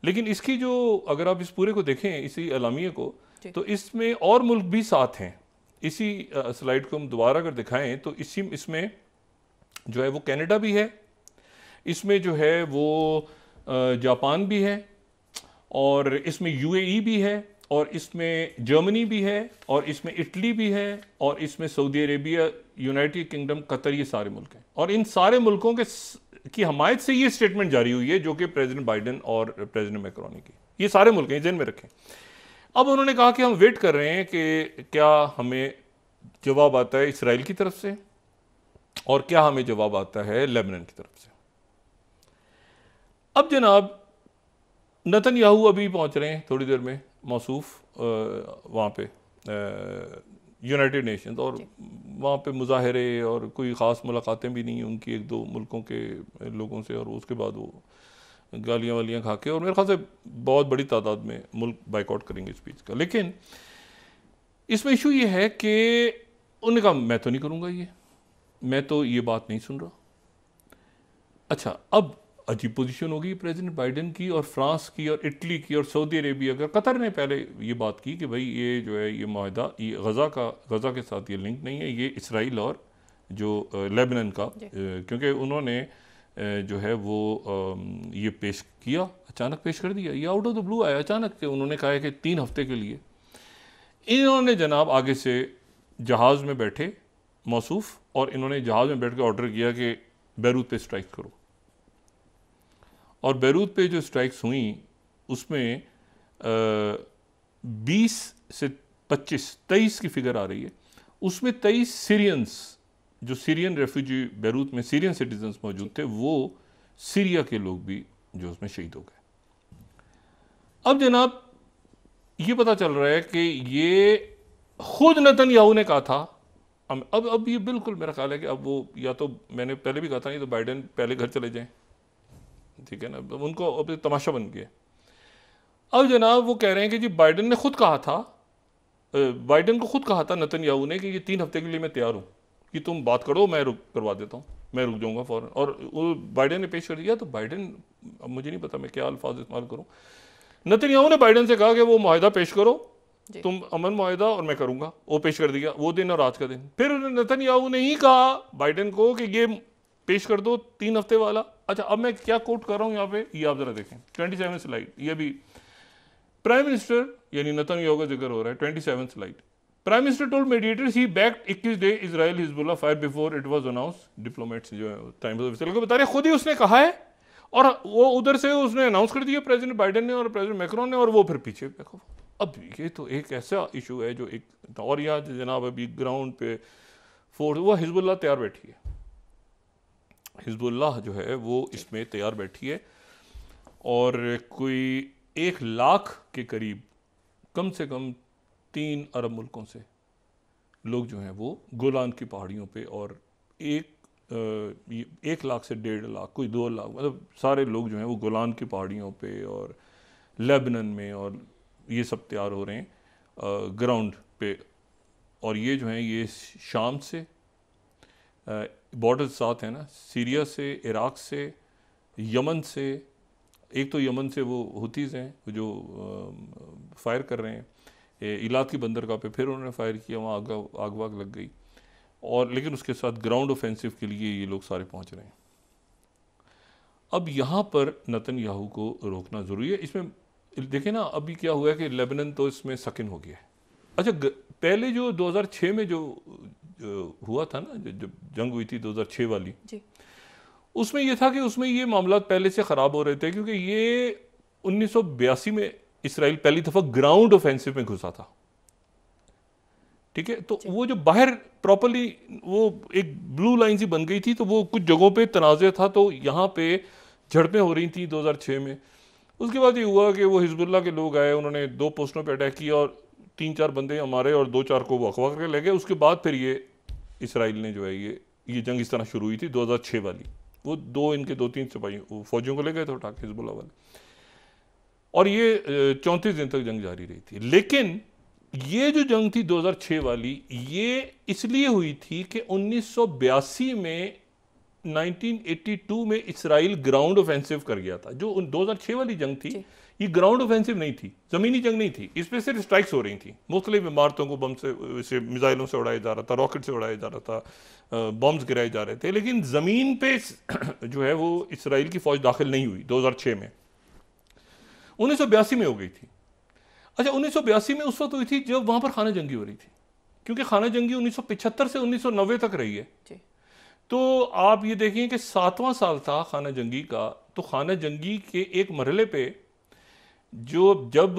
लेकिन इसकी जो, अगर आप इस पूरे को देखें, इसी एलामिया को, तो इसमें और मुल्क भी साथ हैं। इसी स्लाइड को हम दोबारा अगर दिखाएं तो इसमें जो है वो कनाडा भी है, इसमें जो है वो जापान भी है, और इसमें यूएई भी है, और इसमें जर्मनी भी है, और इसमें इटली भी है, और इसमें Saudi Arabia, United kingdom, Qatar, ये सारे मुल्क हैं। और इन सारे मुल्कों की हमायत से ये स्टेटमेंट जारी हुई है, जो कि प्रेसिडेंट बाइडेन और प्रेसिडेंट मैक्रोनी की, ये सारे मुल्क हैं, जेन में रखें। अब उन्होंने कहा कि हम वेट कर रहे हैं कि क्या हमें जवाब आता है इसराइल की तरफ से, और क्या हमें जवाब आता है लेबनान की तरफ से। अब जनाब नेतन्याहू अभी पहुंच रहे हैं थोड़ी देर में मौसूफ वहाँ पे यूनाइटेड नेशंस, और वहाँ पे मुजाहरे और कोई ख़ास मुलाकातें भी नहीं हैं उनकी एक दो मुल्कों के लोगों से, और उसके बाद वो गालियाँ वालियाँ खा के, और मेरे ख्याल से बहुत बड़ी तादाद में मुल्क बाइकआउट करेंगे स्पीच का। लेकिन इसमें इशू ये है कि उन्होंने कहा मैं तो नहीं करूँगा, ये मैं तो ये बात नहीं सुन रहा। अच्छा, अब अजीब पोजीशन होगी प्रेसिडेंट बाइडेन की, और फ्रांस की, और इटली की, और सऊदी अरेबिया का। कतर ने पहले ये बात की कि भाई ये जो है ये माहिदा, ये गज़ा के साथ ये लिंक नहीं है, ये इसराइल और जो लेबनान का, क्योंकि उन्होंने जो है वो ये पेश किया, अचानक पेश कर दिया, ये आउट ऑफ द ब्लू आया अचानक के। उन्होंने कहा है कि 3 हफ्ते के लिए इन्होंने जनाब आगे से जहाज़ में बैठे मौसूफ, और इन्होंने जहाज़ में बैठ के ऑर्डर किया कि बैरूत पे स्ट्राइक करो। और बैरूत पे जो स्ट्राइक्स हुई उसमें 20 से 23 की फिगर आ रही है, उसमें 23 सीरियंस, जो सीरियन रेफ्यूजी बैरूत में सीरियन सिटीजन्स मौजूद थे, वो सीरिया के लोग भी जो उसमें शहीद हो गए। अब जनाब ये पता चल रहा है कि ये खुद नेतन्याहू ने कहा था, अब ये बिल्कुल मेरा ख्याल है कि अब वो, या तो मैंने पहले भी कहा था, नहीं तो बाइडेन पहले घर चले जाएं, ठीक है ना, उनको अब तमाशा बन गया। अब जनाब वो कह रहे हैं कि जी बाइडेन ने खुद कहा था, बाइडेन को खुद कहा था नेतन्याहू ने कि ये 3 हफ्ते के लिए मैं तैयार हूँ, कि तुम बात करो, मैं रुक करवा देता हूँ, मैं रुक जाऊँगा फ़ौरन। और वो बाइडेन ने पेश कर दिया। तो बाइडेन, अब मुझे नहीं पता मैं क्या अल्फाज इस्तेमाल करूँ, नेतन्याहू ने बाइडेन से कहा कि वो मुआहिदा पेश करो, तुम अमन मुआहिदा, और मैं करूँगा। वो पेश कर दिया वो दिन और आज का दिन। फिर नेतन्याहू ने ही कहा बाइडेन को कि ये पेश कर दो 3 हफ्ते वाला। अच्छा, अब मैं क्या कोट कर रहा हूँ यहाँ पे, ये आप जरा देखें, 27 स्लाइड, ये भी प्राइम मिनिस्टर यानी नेतन्याहू का जिक्र हो रहा है। 27 slide, prime minister told mediators he backed 21 day Israel Hezbollah fire before it was announced. Diplomats जो है टाइम्स ऑफ इसराइल को बता रहे, खुद ही उसने कहा है, और वो उधर से उसने अनाउंस कर दिया प्रेसिडेंट बाइडेन ने और प्रेसिडेंट मैक्रोन ने, और वो फिर पीछे देखो। अब ये तो एक ऐसा इशू है जो एक, और यहाँ जनाब अभी ग्राउंड पे फोर्स, वो हिजबुल्लाह तैयार बैठी है, हिजबुल्लाह जो है वो इसमें तैयार बैठी है, और कोई 1 लाख के करीब, कम से कम 3 अरब मुल्कों से लोग जो हैं वो गोलान की पहाड़ियों पे, और 1 लाख से 1.5 लाख, कोई 2 लाख, मतलब सारे लोग जो हैं वो गोलान की पहाड़ियों पे और लेबनान में, और ये सब तैयार हो रहे हैं ग्राउंड पे। और ये जो हैं ये शाम से बॉर्डर साथ है ना, सीरिया से, इराक से, यमन से, एक तो यमन से वो हुतीज़ हैं जो फायर कर रहे हैं, इलात की बंदरगाह पे फिर उन्होंने फायर किया, वहाँ आग वाग लग गई, और लेकिन उसके साथ ग्राउंड ऑफेंसिव के लिए ये लोग सारे पहुँच रहे हैं। अब यहाँ पर नेतन्याहू को रोकना ज़रूरी है। इसमें देखें ना, अभी क्या हुआ है कि लेबनान तो इसमें सकिन हो गया है। अच्छा, पहले जो 2006 में जो हुआ था ना, जब जंग हुई थी 2006 वाली जी, उसमें ये था कि उसमें ये मामला पहले से ख़राब हो रहे थे, क्योंकि ये 1982 में इसराइल पहली दफ़ा ग्राउंड ऑफेंसिव में घुसा था, ठीक है। तो वो जो बाहर प्रॉपरली वो एक ब्लू लाइन सी बन गई थी, तो वो कुछ जगहों पे तनाज़े था, तो यहाँ पे झड़पें हो रही थी 2006 में। उसके बाद ये हुआ कि वो हिजबुल्लाह के लोग आए, उन्होंने 2 पोस्टों पे अटैक किया, और 3-4 बंदे हमारे और 2-4 को वो अगवा करके ले गए। उसके बाद फिर ये इसराइल ने जो है ये जंग इस तरह शुरू हुई थी 2006 वाली। वो 2-3 सिपाही फौजियों को ले गए थे उठा के हिजबुल्लाह वाले, और ये 34 दिन तक जंग जारी रही थी। लेकिन ये जो जंग थी 2006 वाली, ये इसलिए हुई थी कि 1982 में 1982 में इसराइल ग्राउंड ऑफेंसिव कर गया था। जो 2006 वाली जंग थी, ये ग्राउंड ऑफेंसिव नहीं थी, ज़मीनी जंग नहीं थी, इस पर सिर्फ स्ट्राइक्स हो रही थी। मुख्तलिफ इमारतों को बम से मिसाइलों से उड़ाया जा रहा था, रॉकेट से उड़ाया जा रहा था, बम्स गिराए जा रहे थे, लेकिन ज़मीन पे जो है वो इसराइल की फ़ौज दाखिल नहीं हुई 2006 में। 1982 में हो गई थी। अच्छा, 1982 में उस वक्त हुई थी जब वहाँ पर खाना जंगी हो रही थी, क्योंकि खाना जंगी 1975 से 1990 तक रही है। तो आप ये देखें कि 7वां साल था खाना जंगी का। तो खाना जंगी के एक मरहले पे जब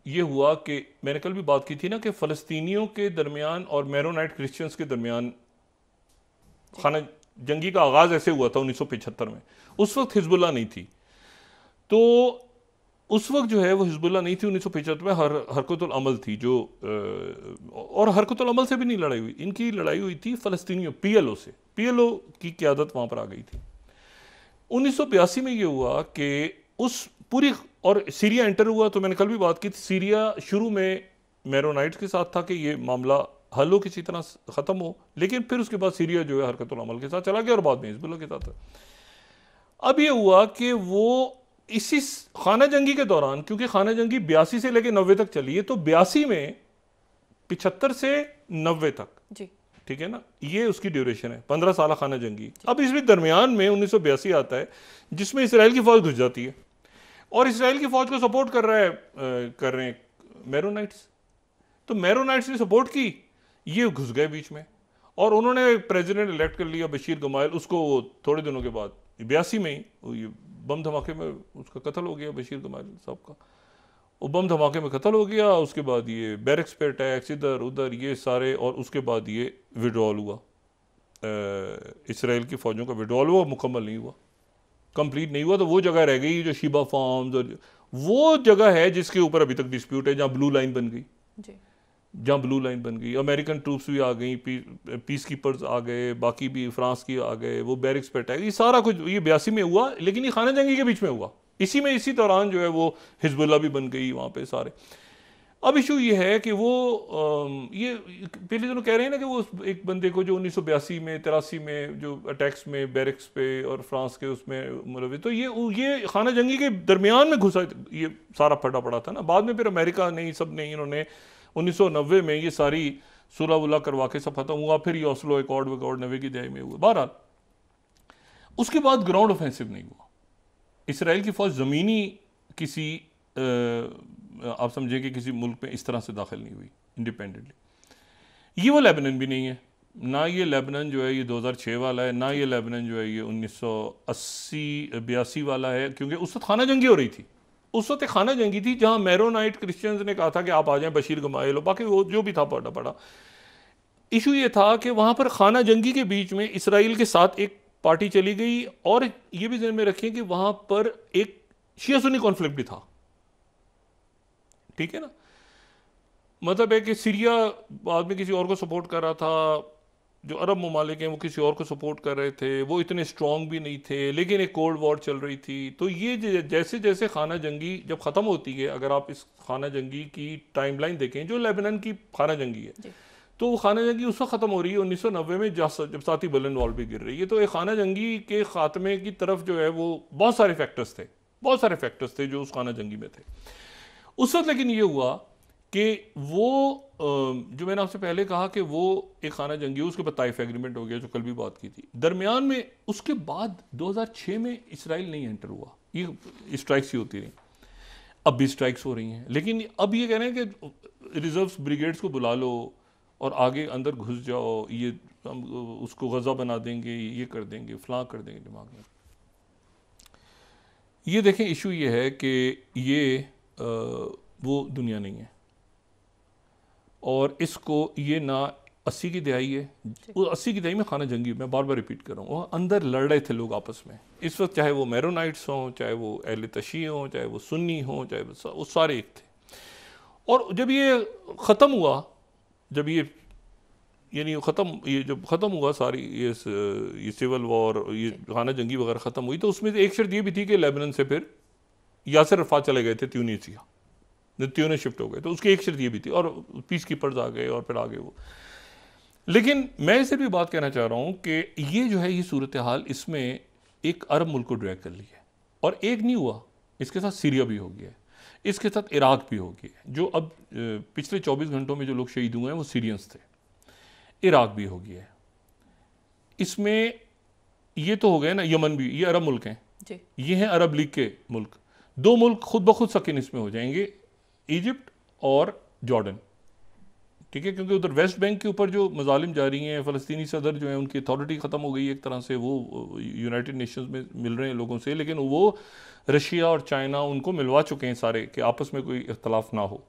ये हुआ कि मैंने कल भी बात की थी ना कि फ़लस्तीनियों के दरमियान और मैरोनाइट क्रिश्चियंस के दरमियान खाना जंगी का आगाज़ ऐसे हुआ था 1975 में। उस वक्त हिजबुल्लाह नहीं थी, तो उस वक्त जो है वो हिजबुल्लाह नहीं थी। 1975 में हरकतुल अमल थी जो और हरकतुल अमल से भी नहीं लड़ाई हुई, इनकी लड़ाई हुई थी फ़लस्तीनियों PLO से। PLO की क़यादत वहाँ पर आ गई थी। 1982 में ये हुआ कि उस पूरी और सीरिया एंटर हुआ। तो मैंने कल भी बात की थी, सीरिया शुरू में मैरोनाइट्स के साथ था कि ये मामला हल हो, किसी तरह ख़त्म हो, लेकिन फिर उसके बाद सीरिया जो है हरकतुल अमल के साथ चला गया और बाद में हिजबुल्लाह के साथ। अब ये हुआ कि वो इसी खाना जंगी के दौरान, क्योंकि खाना जंगी 82 से लेकर 90 तक चली है, तो 82 में 75 से 90 तक जी, ठीक है ना, ये उसकी ड्यूरेशन है, 15 साल खाना जंगी। अब इसमें दरमियान में 1982 आता है जिसमें इसराइल की फौज घुस जाती है और इसराइल की फौज को सपोर्ट कर रहे हैं मैरोनाइट्स। तो मैरोनाइट्स ने सपोर्ट की, ये घुस गए बीच में और उन्होंने प्रेसिडेंट इलेक्ट कर लिया बशीर गमाइल। उसको थोड़े दिनों के बाद 82 में ही बम धमाके में उसका कत्ल हो गया, बशीर गमाइल साहब का। वो बम धमाके में कत्ल हो गया। उसके बाद ये बैरक्स पे अटैक्स, इधर उधर ये सारे, और उसके बाद ये विड्रॉल हुआ, इसराइल की फ़ौजों का विड्रॉल हुआ, मुकम्मल नहीं हुआ, कंप्लीट नहीं हुआ। तो वो जगह रह गई जो शिबा फार्म्स, और वो जगह है जिसके ऊपर अभी तक डिस्प्यूट है, जहाँ ब्लू लाइन बन गई, जहाँ ब्लू लाइन बन गई। अमेरिकन ट्रूप्स भी आ गई, पीस कीपर्स आ गए, बाकी भी फ्रांस की आ गए, वो बैरिक्स पे अटैक, ये सारा कुछ ये 82 में हुआ, लेकिन ये खाना जंगी के बीच में हुआ। इसी दौरान जो है वो हिजबुल्लाह भी बन गई वहाँ पे सारे। अब इशू ये है कि वो ये पहले जो कह रहे हैं ना कि वो एक बंदे को जो 1982 में 83 में जो अटैक्स में बैरिक्स पे और फ्रांस के उसमें मुलविस, तो ये खाना जंगी के दरमियान में घुसा, ये सारा फटा पड़ा था ना। बाद में फिर अमेरिका नहीं, सब नहीं, इन्होंने 1990 में ये सारी सुलह वुलह करवा के सब खत्म हुआ। फिर ये ओस्लो एकॉर्ड 90 की दहाई में हुआ। बहरहाल उसके बाद ग्राउंड ऑफेंसिव नहीं हुआ। इसराइल की फ़ौज ज़मीनी किसी आप समझें कि किसी मुल्क में इस तरह से दाखिल नहीं हुई इंडिपेंडेंटली। ये वो लेबनान भी नहीं है, ना ये लेबनान जो है ये 2006 वाला है, ना ये लेबनान जो है ये 1980-82 वाला है, क्योंकि उस वक्त खाना जंगी हो रही थी। उस वक्त खाना जंगी थी जहाँ मैरोनाइट क्रिश्चियंस ने कहा था कि आप आ जाएं, बशीर गमाइल, बाकी वो जो भी था पड़ा। इशू ये था कि वहाँ पर खाना जंगी के बीच में इसराइल के साथ एक पार्टी चली गई, और ये भी ध्यान में रखें कि वहाँ पर एक शिया सुन्नी कॉन्फ्लिक्ट भी था, ठीक है ना। मतलब है कि सीरिया बाद में किसी और को सपोर्ट कर रहा था, जो अरब ममालिक हैं वो किसी और को सपोर्ट कर रहे थे, वो इतने स्ट्रॉन्ग भी नहीं थे, लेकिन एक कोल्ड वॉर चल रही थी। तो ये जैसे जैसे खाना जंगी जब ख़त्म होती है, अगर आप इस खाना जंगी की टाइमलाइन देखें जो लेबनान की खाना जंगी है, तो वो खाना जंगी उस वक्त ख़त्म हो रही है 1990 में जब साथी बर्लिन वॉल भी गिर रही है। तो एक खाना जंगी के ख़ात्मे की तरफ जो है वो बहुत सारे फैक्टर्स थे जो उस खाना जंगी में थे उस वक्त। लेकिन ये हुआ कि वो जो मैंने आपसे पहले कहा कि वो एक खाना जंगी, उसके बाद ताइफ एग्रीमेंट हो गया जो कल भी बात की थी। दरमियान में उसके बाद 2006 में इसराइल नहीं एंटर हुआ, ये स्ट्राइक्स ही होती रही, अब भी स्ट्राइक्स हो रही हैं। लेकिन अब ये कह रहे हैं कि रिजर्व्स ब्रिगेड्स को बुला लो और आगे अंदर घुस जाओ, ये हम उसको गज़ा बना देंगे, ये कर देंगे, फलां कर देंगे दिमाग में। ये देखें इशू ये है कि ये वो दुनिया नहीं है, और इसको ये ना 80 की दहाई है, वो 80 की दहाई में खाना जंगी, मैं बार बार रिपीट कर रहा हूँ, अंदर लड़ रहे थे लोग आपस में। इस वक्त चाहे वो मैरोनाइट्स हों, चाहे वो अहले तशी हों, चाहे वो सुन्नी हों, चाहे वो सारे एक थे। और जब ये ख़त्म हुआ, जब ये जब ख़त्म हुआ सारी ये सिविल वॉर, ये खाना जंगी वगैरह ख़त्म हुई, तो उसमें एक शर्त ये भी थी कि लेबनान से फिर यासिर अरफ़ात चले गए थे ट्यूनीसिया, त्यूनिस शिफ्ट हो गए, तो उसकी एक शर्त ये भी थी, और पीस कीपर्स आ गए और फिर आगे वो। लेकिन मैं सिर्फ भी बात कहना चाह रहा हूं कि ये जो है ये सूरत हाल, इसमें एक अरब मुल्क को ड्रैग कर लिया है, और एक नहीं हुआ, इसके साथ सीरिया भी हो गया है, इसके साथ इराक भी हो गया है। जो अब पिछले 24 घंटों में जो लोग शहीद हुए हैं वो सीरियंस थे, इराक भी हो गया है। इसमें ये तो हो गए ना, यमन भी, ये अरब मुल्क हैं जी। ये हैं अरब लीग के मुल्क। दो मुल्क खुद ब खुद सकिन इसमें हो जाएंगे, इजिप्ट और जॉर्डन, ठीक है, क्योंकि उधर वेस्ट बैंक के ऊपर जो मजालिम जारी हैं, फ़लस्तीनी सदर जो है उनकी अथॉरिटी ख़त्म हो गई एक तरह से, वो यूनाइटेड नेशंस में मिल रहे हैं लोगों से, लेकिन वो रशिया और चाइना उनको मिलवा चुके हैं सारे कि आपस में कोई इख्तलाफ ना हो।